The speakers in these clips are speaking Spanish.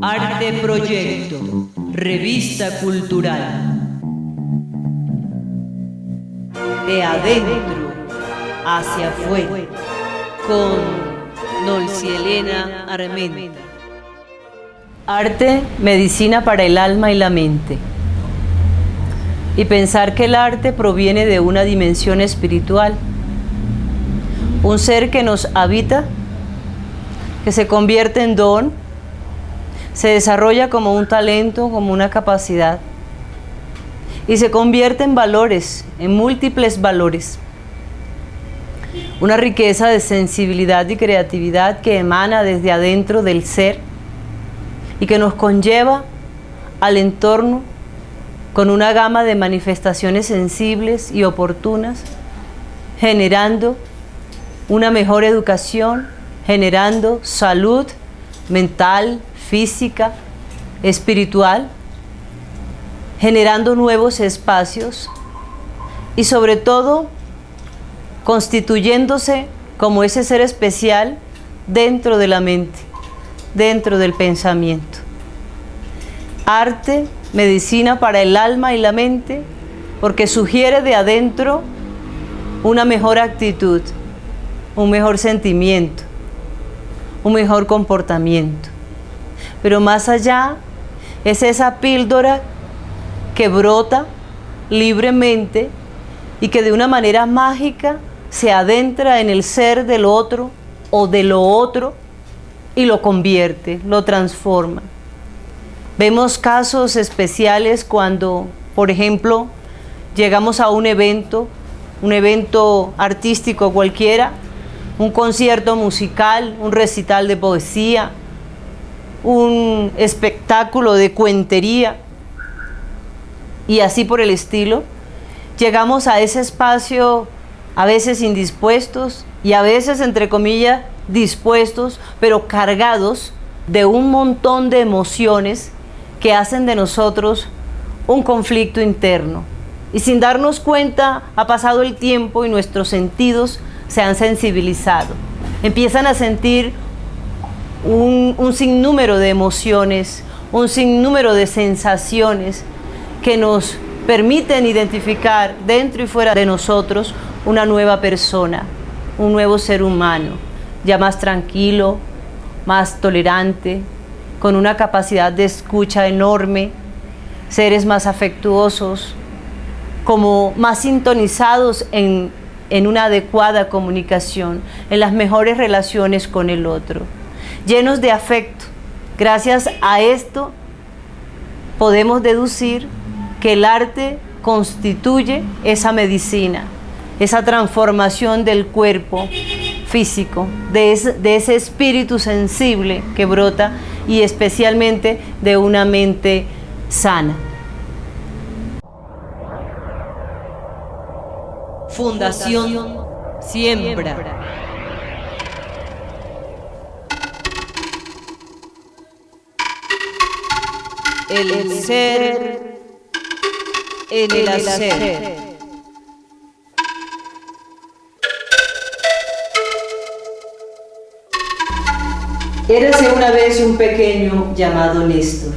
Arte Proyecto, revista cultural. De adentro hacia afuera, con Nolcielena Armenta. Arte, medicina para el alma y la mente. Y pensar que el arte proviene de una dimensión espiritual, un ser que nos habita, que se convierte en don, se desarrolla como un talento, como una capacidad, y se convierte en valores, en múltiples valores. Una riqueza de sensibilidad y creatividad que emana desde adentro del ser y que nos conlleva al entorno con una gama de manifestaciones sensibles y oportunas, generando una mejor educación, generando salud mental, física, espiritual, generando nuevos espacios y sobre todo constituyéndose como ese ser especial dentro de la mente, dentro del pensamiento. Arte, medicina para el alma y la mente, porque sugiere de adentro una mejor actitud, un mejor sentimiento, un mejor comportamiento. Pero más allá es esa píldora que brota libremente y que de una manera mágica se adentra en el ser del otro o de lo otro y lo convierte, lo transforma. Vemos casos especiales cuando, por ejemplo, llegamos a un evento artístico cualquiera, un concierto musical, un recital de poesía, un espectáculo de cuentería y así por el estilo. Llegamos a ese espacio a veces indispuestos y a veces, entre comillas, dispuestos, pero cargados de un montón de emociones que hacen de nosotros un conflicto interno. Y sin darnos cuenta, ha pasado el tiempo y nuestros sentidos se han sensibilizado. Empiezan a sentir un sinnúmero de emociones, un sinnúmero de sensaciones que nos permiten identificar dentro y fuera de nosotros una nueva persona, un nuevo ser humano, ya más tranquilo, más tolerante, con una capacidad de escucha enorme, seres más afectuosos, como más sintonizados en una adecuada comunicación, en las mejores relaciones con el otro, llenos de afecto. Gracias a esto podemos deducir que el arte constituye esa medicina, esa transformación del cuerpo físico, de ese espíritu sensible que brota y especialmente de una mente sana. Fundación Siembra. El ser en el hacer. Érase una vez un pequeño llamado Néstor.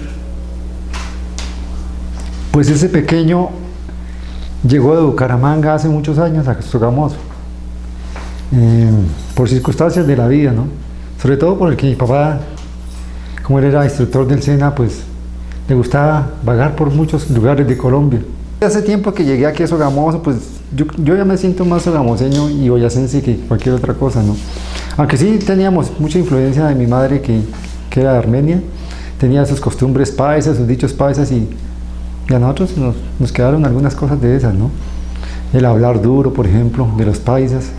Pues ese pequeño llegó de Bucaramanga hace muchos años a Sogamoso, por circunstancias de la vida, ¿no? Sobre todo porque mi papá, como él era instructor del SENA, pues le gustaba vagar por muchos lugares de Colombia. Hace tiempo que llegué aquí a Sogamoso, pues yo ya me siento más sogamoseño y boyacense que cualquier otra cosa, ¿no? Aunque sí teníamos mucha influencia de mi madre que era de Armenia, tenía sus costumbres paisas, sus dichos paisas y a nosotros nos quedaron algunas cosas de esas, ¿no? El hablar duro, por ejemplo, de los paisas,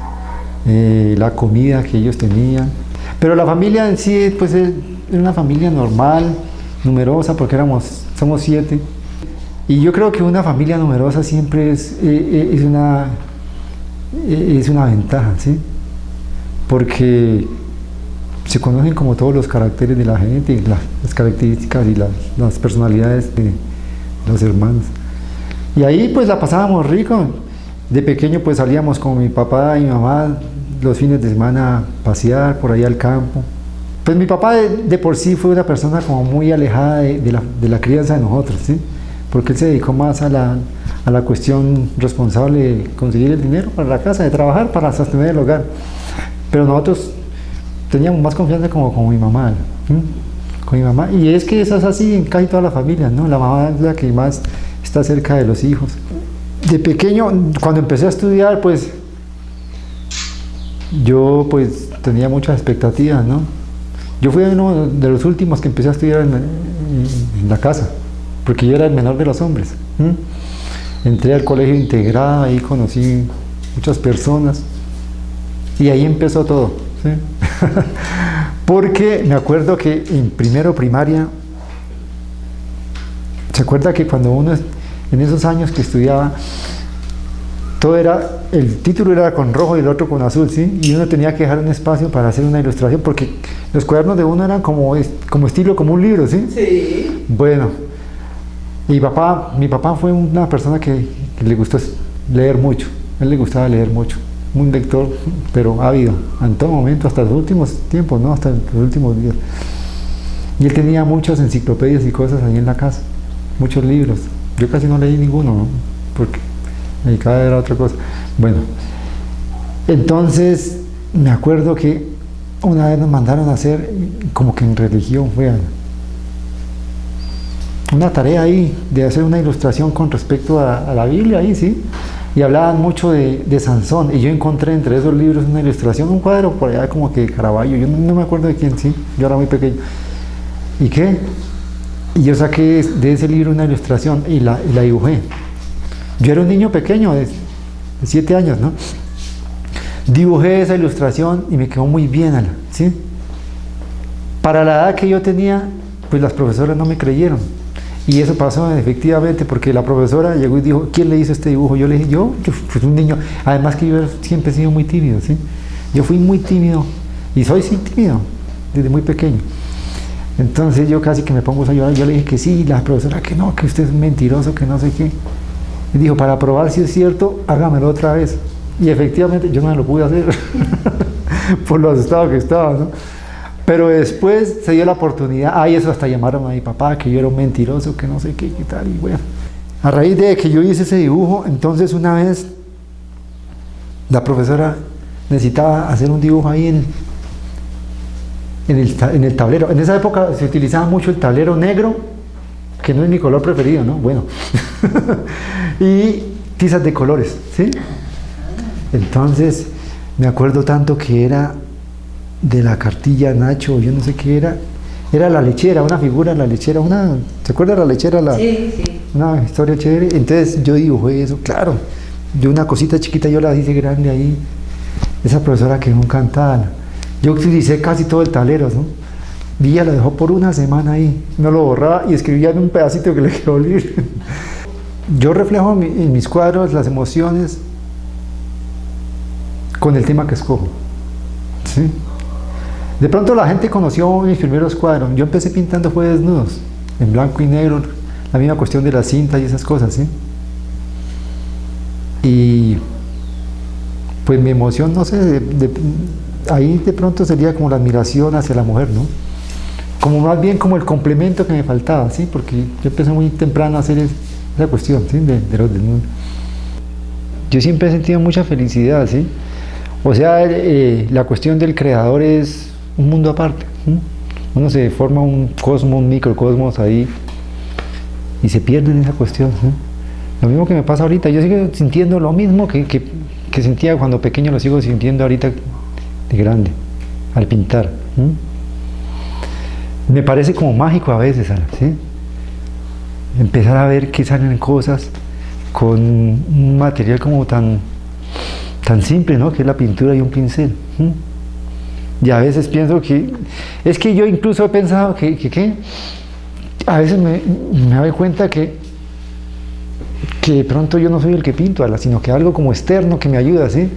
la comida que ellos tenían. Pero la familia en sí, pues era una familia normal, numerosa, porque somos 7. Y yo creo que una familia numerosa siempre es una ventaja, ¿sí? Porque se conocen como todos los caracteres de la gente, las características y las personalidades de los hermanos. Y ahí pues la pasábamos rico. De pequeño pues salíamos con mi papá y mi mamá los fines de semana a pasear por ahí al campo. Pues mi papá de por sí fue una persona como muy alejada de la crianza de nosotros, ¿sí? Porque él se dedicó más a la cuestión responsable de conseguir el dinero para la casa, de trabajar para sostener el hogar. Pero nosotros teníamos más confianza como con mi mamá, ¿sí? Con mi mamá. Y es que eso es así en casi todas las familias, ¿no? La mamá es la que más está cerca de los hijos. De pequeño, cuando empecé a estudiar, pues yo pues tenía muchas expectativas, ¿no? Yo fui uno de los últimos que empecé a estudiar en la casa, porque yo era el menor de los hombres. Entré al colegio integrado, ahí conocí muchas personas y ahí empezó todo, ¿sí? Porque me acuerdo que en primero primaria, ¿se acuerda que cuando uno en esos años que estudiaba, todo era, el título era con rojo y el otro con azul, ¿sí? Y uno tenía que dejar un espacio para hacer una ilustración, porque los cuadernos de uno eran como estilo, como un libro, ¿sí? Sí. Bueno, mi papá fue una persona que le gustó leer mucho, a él le gustaba leer mucho, un lector, pero ávido, en todo momento, hasta los últimos tiempos, ¿no? Hasta los últimos días. Y él tenía muchas enciclopedias y cosas ahí en la casa, muchos libros. Yo casi no leí ninguno, ¿no? Porque me dedicaba a otra cosa. Bueno, entonces me acuerdo que una vez nos mandaron a hacer, como que en religión, fue una tarea ahí de hacer una ilustración con respecto a la Biblia ahí, ¿sí? Y hablaban mucho de Sansón, y yo encontré entre esos libros una ilustración, un cuadro por allá como que Caravaggio, yo no me acuerdo de quién, sí, yo era muy pequeño. ¿Y qué? Y yo saqué de ese libro una ilustración y la dibujé. Yo era un niño pequeño, de 7 años, ¿no? Dibujé esa ilustración y me quedó muy bien, ¿sí? Para la edad que yo tenía, pues las profesoras no me creyeron. Y eso pasó efectivamente porque la profesora llegó y dijo, ¿quién le hizo este dibujo? Yo le dije, yo pues un niño, además que yo siempre he sido muy tímido, ¿sí? Yo fui muy tímido y soy sí tímido desde muy pequeño. Entonces yo casi que me pongo a llorar, yo le dije que sí, y la profesora que no, que usted es mentiroso, que no sé qué. Y dijo, para probar si es cierto, hágamelo otra vez. Y efectivamente yo no me lo pude hacer, por lo asustado que estaba, ¿no? Pero después se dio la oportunidad, eso hasta llamaron a mi papá, que yo era un mentiroso, que no sé qué, qué tal, y bueno. A raíz de que yo hice ese dibujo, entonces una vez la profesora necesitaba hacer un dibujo ahí en el tablero. En esa época se utilizaba mucho el tablero negro, que no es mi color preferido, ¿no? Bueno. Y tizas de colores, ¿sí? Entonces me acuerdo tanto que era de la cartilla Nacho, yo no sé qué era la lechera, una figura de la lechera, ¿se acuerda de la lechera? Sí, sí. Una historia chévere. Entonces yo dibujé eso, claro, de una cosita chiquita yo la hice grande ahí. Esa profesora quedó encantada. Yo utilicé casi todo el tablero, ¿no? Y ella lo dejó por una semana ahí, no lo borraba y escribía en un pedacito que le quedó libre. Yo reflejo en mis cuadros las emociones con el tema que escojo, ¿sí? De pronto la gente conoció mis primeros cuadros. Yo empecé pintando fue desnudos, en blanco y negro, la misma cuestión de la cinta y esas cosas, ¿sí? Y pues mi emoción, no sé, ahí de pronto sería como la admiración hacia la mujer, ¿no? Como más bien como el complemento que me faltaba, ¿sí? Porque yo empecé muy temprano a hacer esa cuestión, ¿sí? de los desnudos. Yo siempre he sentido mucha felicidad, ¿sí? O sea, la cuestión del creador es un mundo aparte, ¿sí? Uno se forma un cosmos, un microcosmos ahí y se pierde en esa cuestión, ¿sí? Lo mismo que me pasa ahorita, yo sigo sintiendo lo mismo que sentía cuando pequeño, lo sigo sintiendo ahorita de grande, al pintar, ¿sí? Me parece como mágico a veces, ¿sí? Empezar a ver que salen cosas con un material como tan simple, ¿no? Que es la pintura y un pincel, ¿sí? Y a veces pienso que es que yo incluso he pensado que a veces me doy cuenta que de pronto yo no soy el que pinto, sino que algo como externo que me ayuda, ¿sí?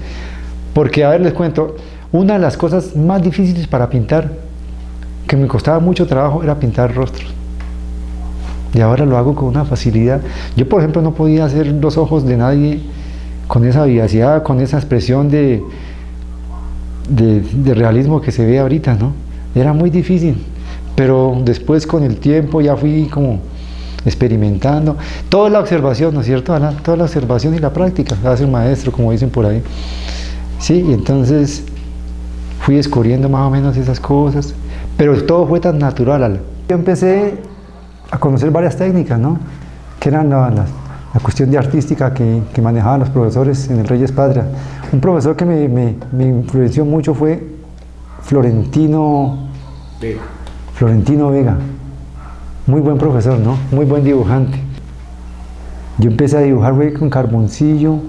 Porque, a ver, les cuento, una de las cosas más difíciles para pintar, que me costaba mucho trabajo, era pintar rostros. Y ahora lo hago con una facilidad. Yo, por ejemplo, no podía hacer los ojos de nadie con esa vivacidad, con esa expresión de realismo que se ve ahorita, ¿no? era muy difícil, pero después con el tiempo ya fui como experimentando. Toda la observación, ¿no es cierto, Alan? Toda la observación y la práctica, hace un maestro, como dicen por ahí. Sí, y entonces fui descubriendo más o menos esas cosas, pero todo fue tan natural, Alan. Yo empecé a conocer varias técnicas, ¿no? Que eran la cuestión de artística que manejaban los profesores en el Reyes Patria. Un profesor que me influenció mucho fue Florentino Vega. Muy buen profesor, ¿no? Muy buen dibujante. Yo empecé a dibujar con carboncillo,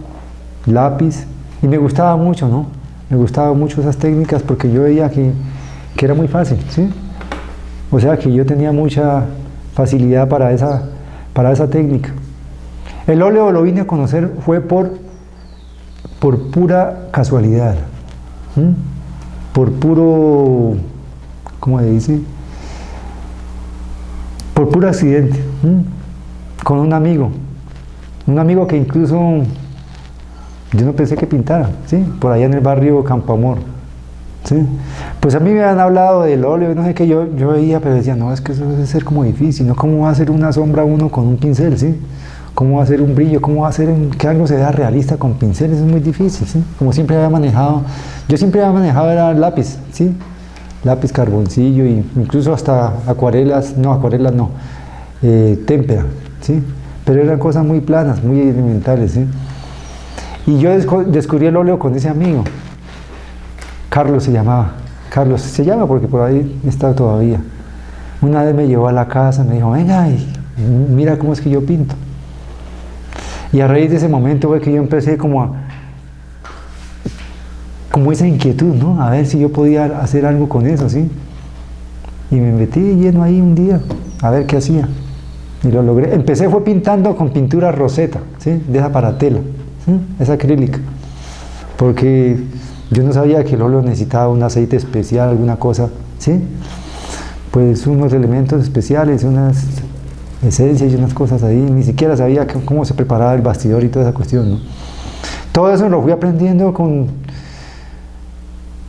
lápiz, y me gustaba mucho, ¿no? Me gustaban mucho esas técnicas porque yo veía que era muy fácil, ¿sí? O sea que yo tenía mucha facilidad para esa técnica. El óleo lo vine a conocer fue por pura casualidad, ¿sí? Por puro, ¿cómo se dice? Por puro accidente, ¿sí? Con un amigo que incluso yo no pensé que pintara, ¿sí? Por allá en el barrio Campo Amor, ¿sí? Pues a mí me habían hablado del óleo, no sé qué, yo veía, pero decía, no, es que eso debe ser como difícil, ¿no? ¿Cómo va a hacer una sombra uno con un pincel, ¿sí? ¿Cómo va a hacer un brillo? ¿Cómo va a hacer que algo se vea realista con pinceles? Es muy difícil, ¿sí? Como siempre había manejado, yo siempre había manejado era lápiz, ¿sí? Lápiz, carboncillo, e incluso hasta acuarelas no, témpera, ¿sí? Pero eran cosas muy planas, muy elementales, ¿sí? Y yo descubrí el óleo con ese amigo, Carlos se llama porque por ahí está todavía. Una vez me llevó a la casa, me dijo, venga, mira cómo es que yo pinto. Y a raíz de ese momento fue que yo empecé como esa inquietud, ¿no? A ver si yo podía hacer algo con eso, ¿sí? Y me metí lleno ahí un día, a ver qué hacía. Y lo logré. Empecé fue pintando con pintura roseta, ¿sí? De esa para tela, ¿sí? Esa acrílica. Porque yo no sabía que el óleo necesitaba un aceite especial, alguna cosa, ¿sí? Pues unos elementos especiales, unas esencias y unas cosas ahí. Ni siquiera sabía cómo se preparaba el bastidor y toda esa cuestión, ¿no? Todo eso lo fui aprendiendo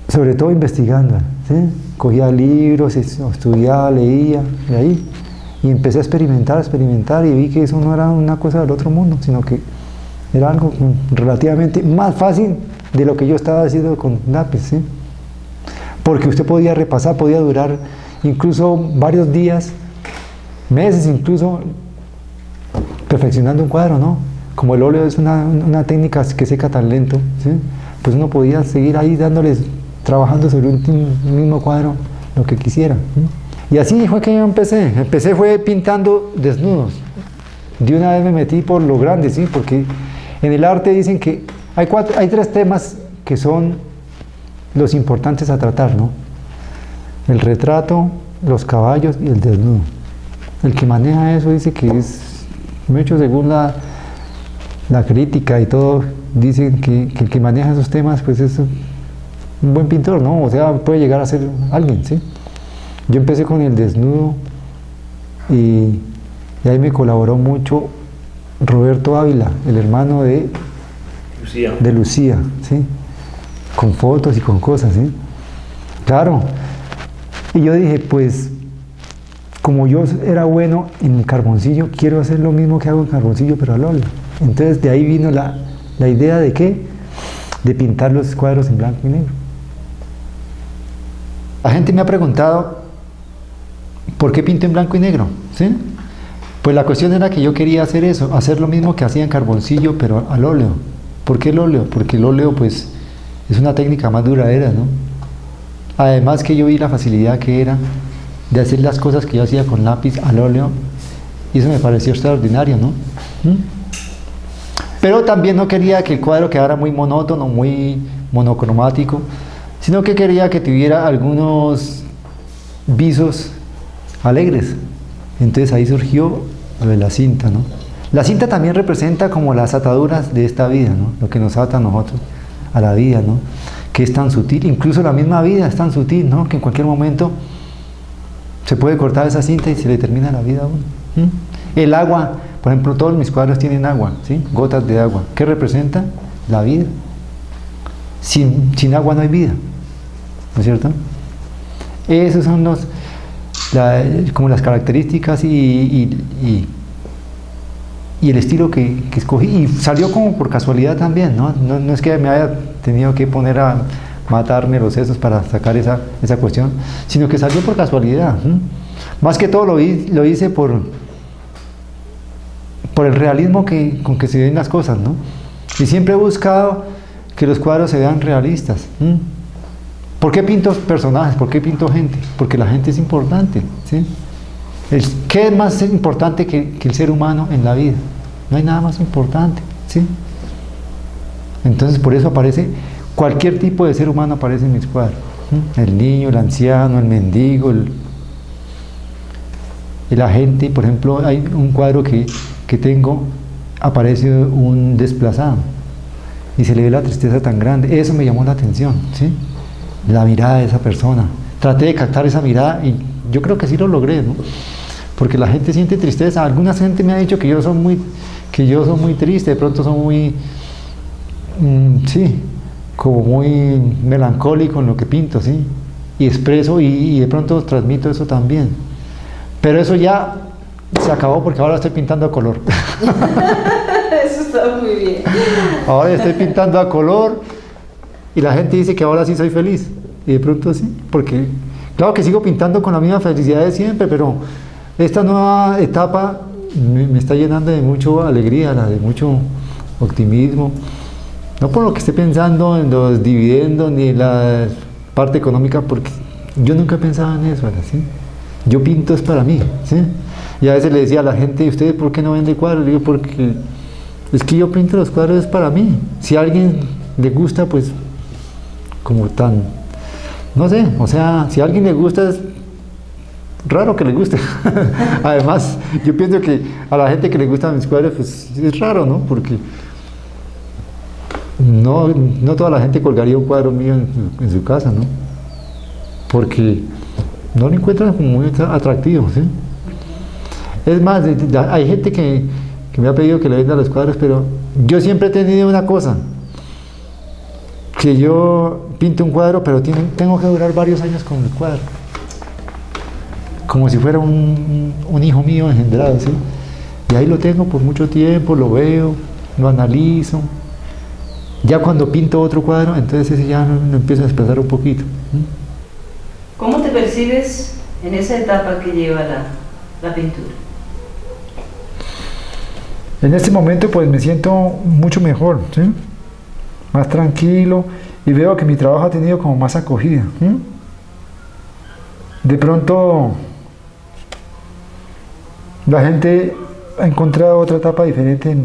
sobre todo investigando, ¿sí? Cogía libros, estudiaba, leía, de ahí. Y empecé a experimentar y vi que eso no era una cosa del otro mundo, sino que era algo relativamente más fácil de lo que yo estaba haciendo con lápiz, ¿sí? Porque usted podía repasar, podía durar incluso varios días, meses incluso, perfeccionando un cuadro, ¿no? Como el óleo es una técnica que seca tan lento, ¿sí? Pues uno podía seguir ahí trabajando sobre un mismo cuadro, lo que quisiera, ¿sí? Y así fue que yo empecé fue pintando desnudos. De una vez me metí por lo grande, ¿sí? Porque en el arte dicen que hay tres temas que son los importantes a tratar, ¿no? El retrato, los caballos y el desnudo. El que maneja eso dice que es, mucho según la crítica y todo, dicen que el que maneja esos temas pues es un buen pintor, ¿no? O sea, puede llegar a ser alguien, ¿sí? Yo empecé con el desnudo y ahí me colaboró mucho Roberto Ávila, el hermano de Lucía, ¿sí? Con fotos y con cosas, ¿sí? Claro. Y yo dije, pues, como yo era bueno en carboncillo, quiero hacer lo mismo que hago en carboncillo, pero al óleo. Entonces de ahí vino la idea de ¿qué? De pintar los cuadros en blanco y negro. La gente me ha preguntado, ¿por qué pinto en blanco y negro? ¿Sí? Pues la cuestión era que yo quería hacer eso, hacer lo mismo que hacía en carboncillo, pero al óleo. ¿Por qué el óleo? Porque el óleo, pues, es una técnica más duradera, ¿no? Además que yo vi la facilidad que era de hacer las cosas que yo hacía con lápiz al óleo, y eso me pareció extraordinario, ¿no? Pero también no quería que el cuadro quedara muy monótono, muy monocromático, sino que quería que tuviera algunos visos alegres. Entonces ahí surgió lo de la cinta, ¿no? La cinta también representa como las ataduras de esta vida, ¿no? Lo que nos ata a nosotros, a la vida, ¿no? Que es tan sutil, incluso la misma vida es tan sutil, ¿no? Que en cualquier momento se puede cortar esa cinta y se le termina la vida a uno. El agua, por ejemplo, todos mis cuadros tienen agua, ¿sí? Gotas de agua. ¿Qué representa? La vida. Sin agua no hay vida, ¿no es cierto? Esos son como las características y el estilo que escogí. Y salió como por casualidad también, ¿no? No es que me haya tenido que poner a matarme los sesos para sacar esa cuestión, sino que salió por casualidad. Más que todo lo hice por el realismo con que se ven las cosas, ¿no? Y siempre he buscado que los cuadros se vean realistas. ¿Por qué pinto personajes? ¿Por qué pinto gente? Porque la gente es importante, ¿sí? ¿Qué es más importante que el ser humano en la vida? No hay nada más importante, ¿sí? Entonces por eso aparece, cualquier tipo de ser humano aparece en mis cuadros. El niño, el anciano, el mendigo, la gente. Por ejemplo, hay un cuadro que tengo, aparece un desplazado y se le ve la tristeza tan grande. Eso me llamó la atención, ¿sí? La mirada de esa persona. Traté de captar esa mirada y yo creo que sí lo logré, ¿no? Porque la gente siente tristeza. Alguna gente me ha dicho que yo soy muy triste, de pronto soy muy, sí, como muy melancólico en lo que pinto, ¿sí? Y expreso y de pronto transmito eso también. Pero eso ya se acabó porque ahora estoy pintando a color. Eso está muy bien. Ahora estoy pintando a color y la gente dice que ahora sí soy feliz. Y de pronto sí, porque claro que sigo pintando con la misma felicidad de siempre, pero esta nueva etapa me está llenando de mucha alegría, de mucho optimismo. No por lo que esté pensando en los dividendos ni en la parte económica, porque yo nunca pensaba en eso, ¿sí? Yo pinto es para mí, ¿sí? Y a veces le decía a la gente, ¿y ustedes por qué no venden cuadros? Le digo, porque es que yo pinto los cuadros es para mí. Si a alguien le gusta, pues, como tan, no sé, o sea, si a alguien le gusta, es raro que le guste. Además, yo pienso que a la gente que le gustan mis cuadros, pues, es raro, ¿no? Porque no toda la gente colgaría un cuadro mío en su casa, ¿no? Porque no lo encuentran como muy atractivo, ¿sí? Es más, hay gente que me ha pedido que le venda los cuadros, pero yo siempre he tenido una cosa, que yo pinto un cuadro, pero tengo que durar varios años con el cuadro, como si fuera un hijo mío engendrado, ¿sí? Y ahí lo tengo por mucho tiempo, lo veo, lo analizo. Ya cuando pinto otro cuadro, entonces ese ya lo empiezo a expresar un poquito. ¿Cómo te percibes en esa etapa que lleva la pintura? En este momento pues me siento mucho mejor, ¿sí? Más tranquilo, y veo que mi trabajo ha tenido como más acogida, ¿sí? De pronto la gente ha encontrado otra etapa diferente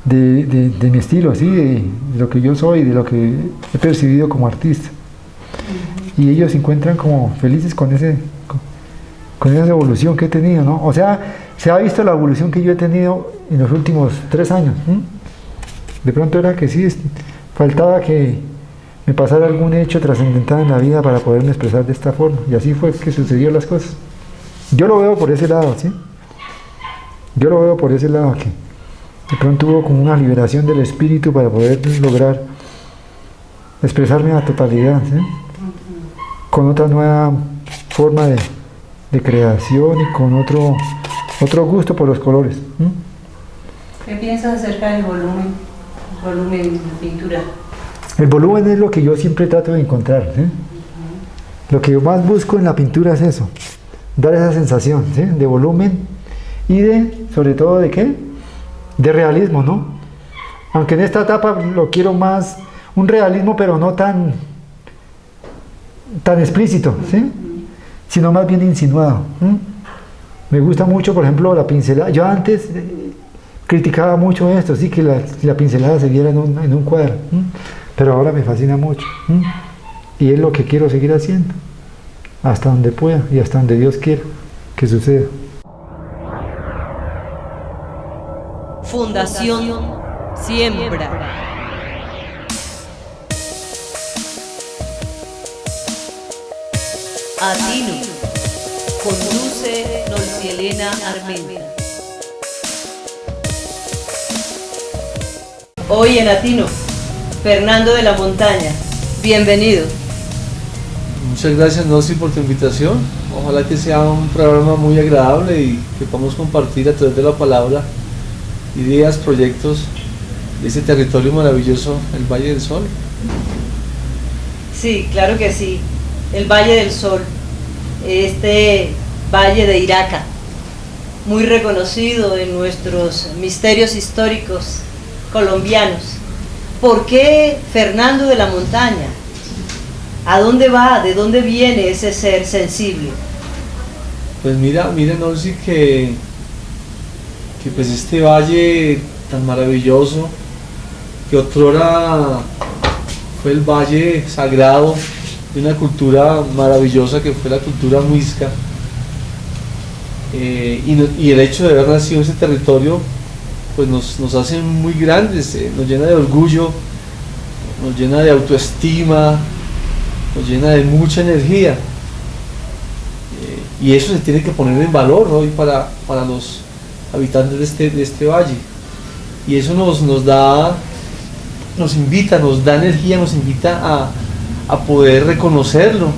de mi estilo, ¿sí? De lo que yo soy, de lo que he percibido como artista. Y ellos se encuentran como felices con esa evolución que he tenido, ¿no? O sea, se ha visto la evolución que yo he tenido en los últimos 3 años. De pronto era que sí, faltaba que me pasara algún hecho trascendental en la vida para poderme expresar de esta forma. Y así fue que sucedieron las cosas. Yo lo veo por ese lado, ¿sí? Yo lo veo por ese lado, que de pronto hubo como una liberación del espíritu para poder lograr expresarme a totalidad, ¿sí? Con otra nueva forma de creación y con otro gusto por los colores. ¿Qué piensas acerca del volumen de pintura? El volumen es lo que yo siempre trato de encontrar, ¿sí? Lo que yo más busco en la pintura es eso, dar esa sensación, ¿sí? De volumen y sobre todo, ¿de qué? De realismo, ¿no? Aunque en esta etapa lo quiero más, un realismo, pero no tan explícito, ¿sí? Sino más bien insinuado. Me gusta mucho, por ejemplo, la pincelada. Yo antes criticaba mucho esto, sí, que la pincelada se viera en un cuadro, pero ahora me fascina mucho, y es lo que quiero seguir haciendo, hasta donde pueda y hasta donde Dios quiera que suceda. Fundación Siembra. Atino. Conduce Nolcielena Armenta. Hoy en Atino, Fernando de la Montaña. Bienvenido. Muchas gracias, Nossi, por tu invitación. Ojalá que sea un programa muy agradable y que podamos compartir a través de la palabra ideas, proyectos de ese territorio maravilloso, el Valle del Sol. Sí, claro que sí. El Valle del Sol, este Valle de Iraca, muy reconocido en nuestros misterios históricos colombianos. ¿Por qué Fernando de la Montaña? ¿A dónde va? ¿De dónde viene ese ser sensible? Pues mira, Nossi, que pues este valle tan maravilloso, que otrora fue el valle sagrado de una cultura maravillosa que fue la cultura muisca, y el hecho de haber nacido en ese territorio pues nos hace muy grandes, nos llena de orgullo, nos llena de autoestima, nos llena de mucha energía, y eso se tiene que poner en valor hoy para los habitantes de este valle, y eso nos invita, nos da energía, nos invita a poder reconocerlo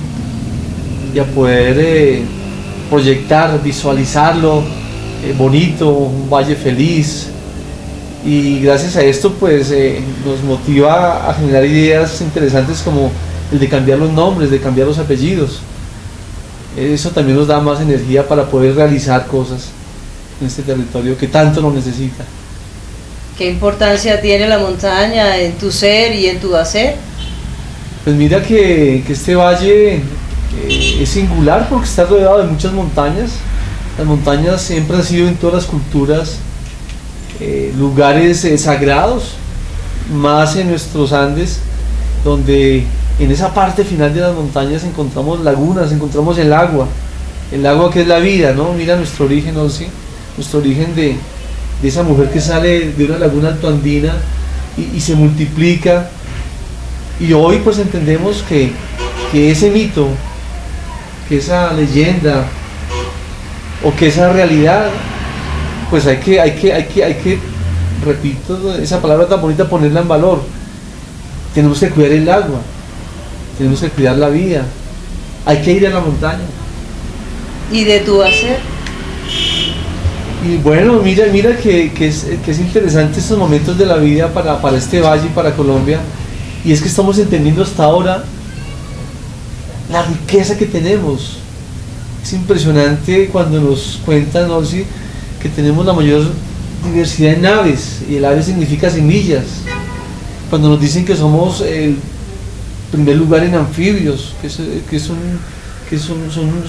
y a poder proyectar, visualizarlo bonito, un valle feliz. Y gracias a esto pues nos motiva a generar ideas interesantes como el de cambiar los nombres, de cambiar los apellidos. Eso también nos da más energía para poder realizar cosas en este territorio que tanto lo necesita. ¿Qué importancia tiene la montaña en tu ser y en tu hacer? Pues mira que este valle es singular porque está rodeado de muchas montañas. Las montañas siempre han sido en todas las culturas lugares sagrados, más en nuestros Andes, donde en esa parte final de las montañas encontramos lagunas, encontramos el agua que es la vida, ¿no? Mira nuestro origen, ¿no? ¿Sí? Nuestro origen de esa mujer que sale de una laguna altoandina y se multiplica, y hoy pues entendemos que ese mito, que esa leyenda o que esa realidad, pues hay que, repito, esa palabra tan bonita, ponerla en valor. Tenemos que cuidar el agua, tenemos que cuidar la vida, hay que ir a la montaña. ¿Y de tu hacer? Y bueno, mira que es interesante estos momentos de la vida para este valle y para Colombia, y es que estamos entendiendo hasta ahora la riqueza que tenemos. Es impresionante cuando nos cuentan, ¿no? ¿Sí? Que tenemos la mayor diversidad en aves, y el ave significa semillas. Cuando nos dicen que somos el primer lugar en anfibios, que son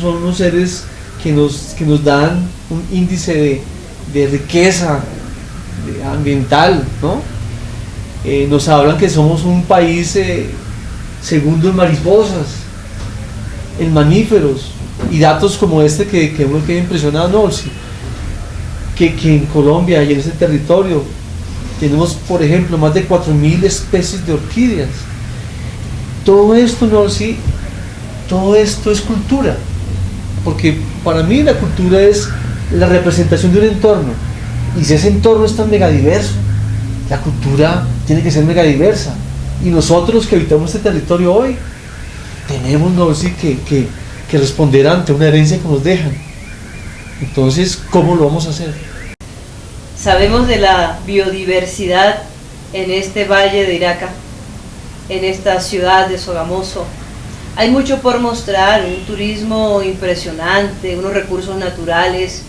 unos seres que nos dan un índice de riqueza ambiental, ¿no? Nos hablan que somos un país segundo en mariposas, en mamíferos, y datos como este que uno queda impresionado, ¿no? Que en Colombia y en ese territorio tenemos, por ejemplo, más de 4.000 especies de orquídeas. Todo esto, ¿no? Sí, todo esto es cultura, porque para mí la cultura es la representación de un entorno, y si ese entorno es tan megadiverso, la cultura tiene que ser megadiversa, y nosotros que habitamos este territorio hoy tenemos, ¿no? Sí, que responder ante una herencia que nos dejan. Entonces, ¿cómo lo vamos a hacer? Sabemos de la biodiversidad en este valle de Iraca, en esta ciudad de Sogamoso. Hay mucho por mostrar, un turismo impresionante, unos recursos naturales,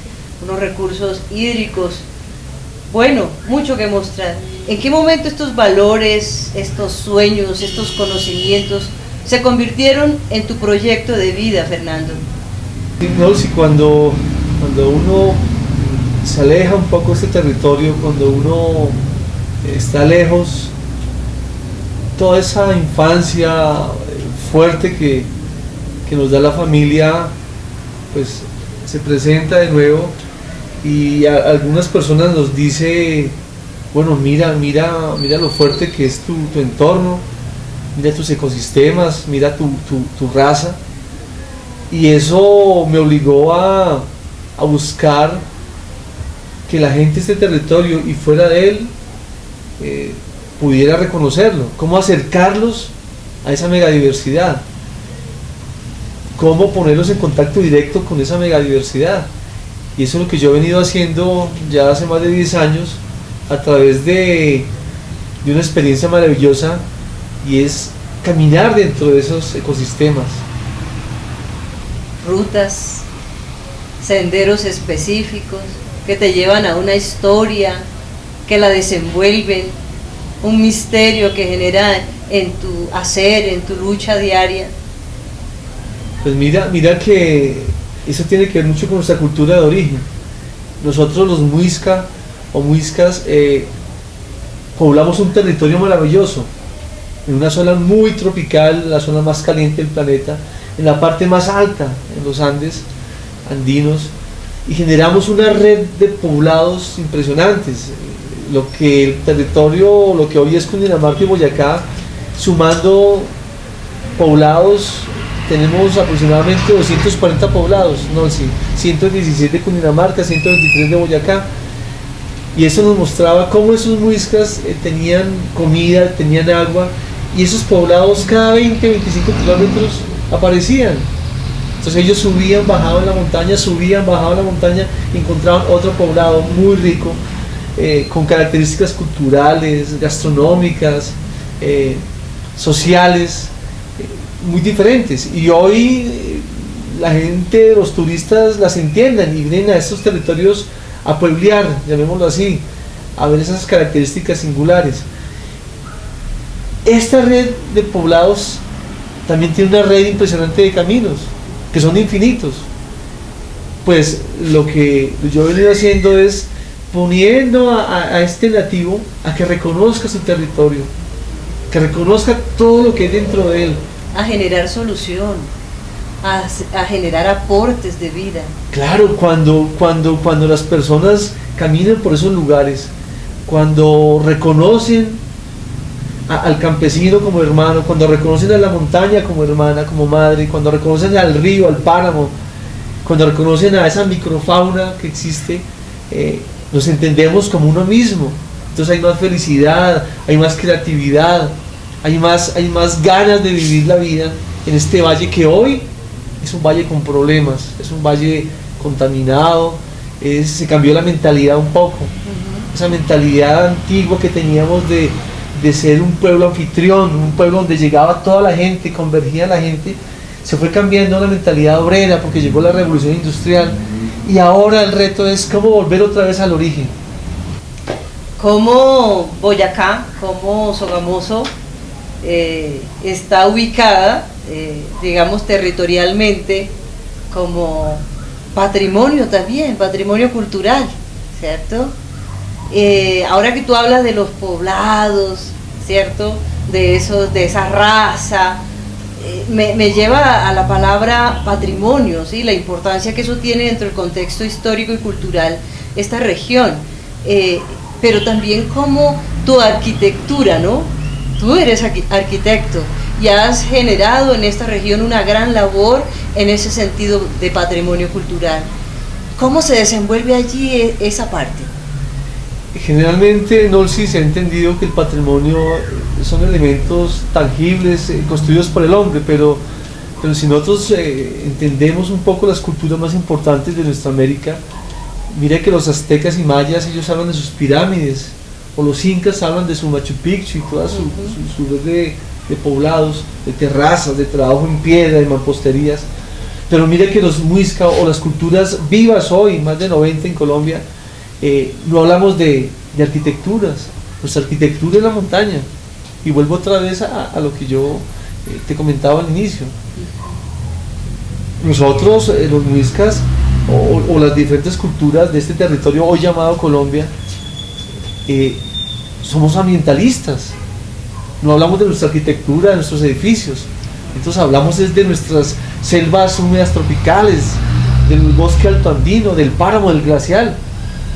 unos recursos hídricos. Bueno, mucho que mostrar. ¿En qué momento estos valores, estos sueños, estos conocimientos se convirtieron en tu proyecto de vida, Fernando? No, si cuando uno se aleja un poco de este territorio, cuando uno está lejos, toda esa infancia fuerte que nos da la familia, pues se presenta de nuevo, y algunas personas nos dice, bueno, mira lo fuerte que es tu entorno, mira tus ecosistemas, mira tu raza, y eso me obligó a buscar que la gente de este territorio y fuera de él pudiera reconocerlo, cómo acercarlos a esa megadiversidad. cómo ponerlos en contacto directo con esa megadiversidad. Y eso es lo que yo he venido haciendo ya hace más de 10 años a través de una experiencia maravillosa, y es caminar dentro de esos ecosistemas. Rutas, senderos específicos que te llevan a una historia, que la desenvuelven, un misterio que genera en tu hacer, en tu lucha diaria. Pues mira que eso tiene que ver mucho con nuestra cultura de origen. Nosotros los muisca o muiscas poblamos un territorio maravilloso, en una zona muy tropical, la zona más caliente del planeta, en la parte más alta, en los Andes andinos, y generamos una red de poblados impresionantes. Lo que el territorio, lo que hoy es Cundinamarca y Boyacá, sumando poblados, tenemos aproximadamente 240 poblados, no, sí, 117 de Cundinamarca, 123 de Boyacá. Y eso nos mostraba cómo esos muiscas tenían comida, tenían agua, y esos poblados cada 20-25 kilómetros aparecían. Entonces ellos subían, bajaban la montaña, subían, bajaban la montaña, y encontraban otro poblado muy rico, con características culturales, gastronómicas, sociales, muy diferentes. Y hoy la gente, los turistas las entienden y vienen a estos territorios a pueblear, llamémoslo así, a ver esas características singulares. Esta red de poblados también tiene una red impresionante de caminos, que son infinitos. Pues lo que yo he venido haciendo es poniendo a este nativo a que reconozca su territorio, que reconozca todo lo que hay dentro de él. A generar solución, a generar aportes de vida. Claro, cuando las personas caminan por esos lugares, cuando reconocen al campesino como hermano, cuando reconocen a la montaña como hermana, como madre, cuando reconocen al río, al páramo, cuando reconocen a esa microfauna que existe, nos entendemos como uno mismo. Entonces hay más felicidad, hay más creatividad, hay más ganas de vivir la vida en este valle que hoy es un valle con problemas, es un valle contaminado, se cambió la mentalidad un poco. Esa mentalidad antigua que teníamos de ser un pueblo anfitrión, un pueblo donde llegaba toda la gente, convergía la gente, se fue cambiando a una mentalidad obrera porque llegó la revolución industrial, y ahora el reto es cómo volver otra vez al origen. Cómo Boyacá, cómo Sogamoso está ubicada, digamos, territorialmente como patrimonio también, patrimonio cultural, ¿cierto? Ahora que tú hablas de los poblados, ¿cierto? De esa raza, me lleva a la palabra patrimonio, ¿sí? La importancia que eso tiene dentro del contexto histórico y cultural esta región, pero también como tu arquitectura, ¿no? Tú eres arquitecto y has generado en esta región una gran labor en ese sentido de patrimonio cultural. ¿Cómo se desenvuelve allí esa parte? Generalmente, Nolsi, se ha entendido que el patrimonio son elementos tangibles construidos por el hombre, pero si nosotros entendemos un poco las culturas más importantes de nuestra América, mira que los aztecas y mayas, ellos hablan de sus pirámides, o los incas hablan de su Machu Picchu y toda su red de poblados, de terrazas, de trabajo en piedra, de mamposterías. Pero mira que los muisca o las culturas vivas hoy, más de 90 en Colombia, no hablamos de arquitecturas. Nuestra arquitectura es la montaña. Y vuelvo otra vez a lo que yo te comentaba al inicio. Nosotros, los muiscas o las diferentes culturas de este territorio hoy llamado Colombia, somos ambientalistas. No hablamos de nuestra arquitectura, de nuestros edificios. Entonces hablamos de nuestras selvas húmedas tropicales, del bosque altoandino, del páramo, del glacial.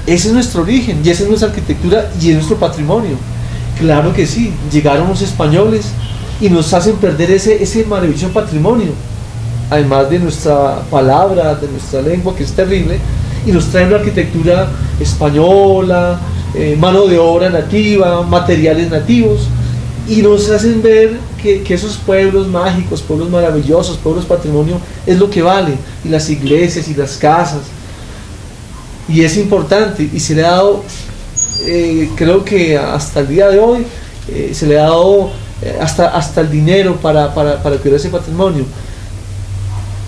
Ese es nuestro origen, y esa es nuestra arquitectura y es nuestro patrimonio. Claro que sí, llegaron los españoles y nos hacen perder ese maravilloso patrimonio, además de nuestra palabra, de nuestra lengua, que es terrible, y nos traen una arquitectura española, mano de obra nativa, materiales nativos, y nos hacen ver que esos pueblos mágicos, pueblos maravillosos, pueblos patrimonio, es lo que vale, y las iglesias y las casas, y es importante, y se le ha dado, creo que hasta el día de hoy, se le ha dado hasta el dinero para cuidar ese patrimonio.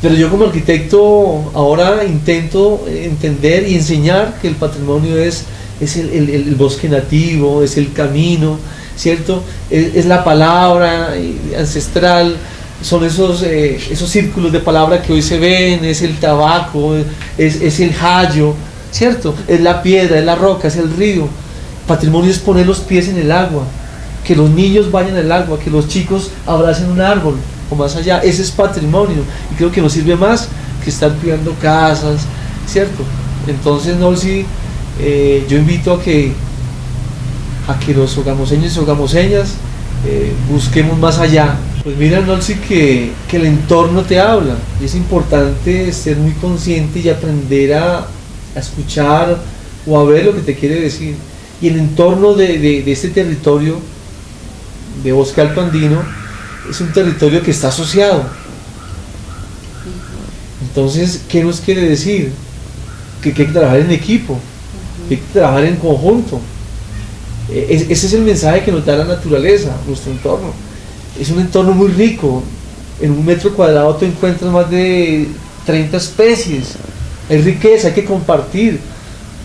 Pero yo como arquitecto ahora intento entender y enseñar que el patrimonio es el bosque nativo, es el camino, ¿cierto? Es la palabra ancestral, son esos círculos de palabra que hoy se ven, es el tabaco, es el jayo, ¿cierto? Es la piedra, es la roca, es el río. Patrimonio es poner los pies en el agua, que los niños vayan al agua, que los chicos abracen un árbol o más allá. Ese es patrimonio, y creo que nos sirve más que estar cuidando casas, ¿cierto? Entonces, Nolsi, yo invito a que los sogamoseños y sogamoseñas busquemos más allá. Pues mira, Nolsi, que el entorno te habla, y es importante ser muy consciente y aprender a escuchar o a ver lo que te quiere decir. Y el entorno de este territorio de Bosque Alto Andino es un territorio que está asociado. Entonces, ¿qué nos quiere decir? Que hay que trabajar en equipo, que hay que trabajar en conjunto. Ese es el mensaje que nos da la naturaleza, nuestro entorno. Es un entorno muy rico. En 1 metro cuadrado tú encuentras más de 30 especies. Hay riqueza, hay que compartir,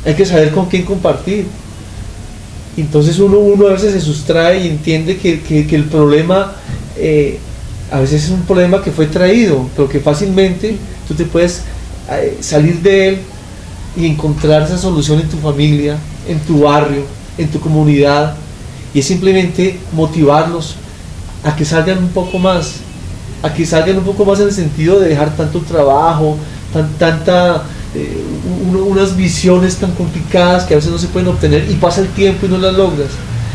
hay que saber con quién compartir. Entonces uno a veces se sustrae y entiende que el problema a veces es un problema que fue traído, pero que fácilmente tú te puedes salir de él y encontrar esa solución en tu familia, en tu barrio, en tu comunidad, y es simplemente motivarlos a que salgan un poco más, en el sentido de dejar tanto trabajo, unas visiones tan complicadas que a veces no se pueden obtener, y pasa el tiempo y no las logras.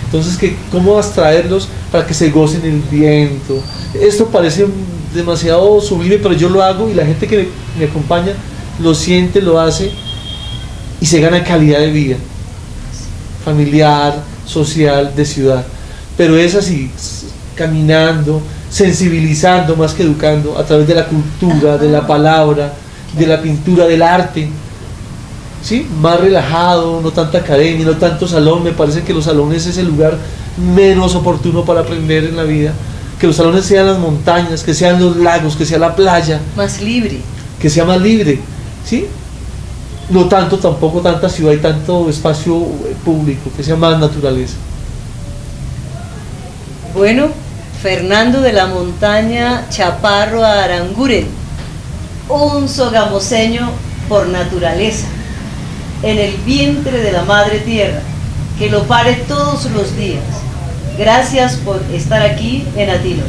Entonces, ¿cómo atraerlos para que se gocen el viento? Esto parece demasiado sublime, pero yo lo hago, y la gente que me acompaña lo siente, lo hace, y se gana calidad de vida familiar, social, de ciudad. Pero es así, caminando, sensibilizando más que educando, a través de la cultura, de la palabra, de la pintura, del arte, ¿sí? Más relajado, no tanta academia, no tanto salón. Me parece que los salones es el lugar menos oportuno para aprender en la vida. Que los salones sean las montañas, que sean los lagos, que sea la playa. Más libre. Que sea más libre, ¿sí? No tanto tampoco tanta ciudad y tanto espacio público, que sea más naturaleza. Bueno, Fernando de la Montaña Chaparro Aranguren, un sogamoseño por naturaleza, en el vientre de la madre tierra, que lo pare todos los días. Gracias por estar aquí en Atilo.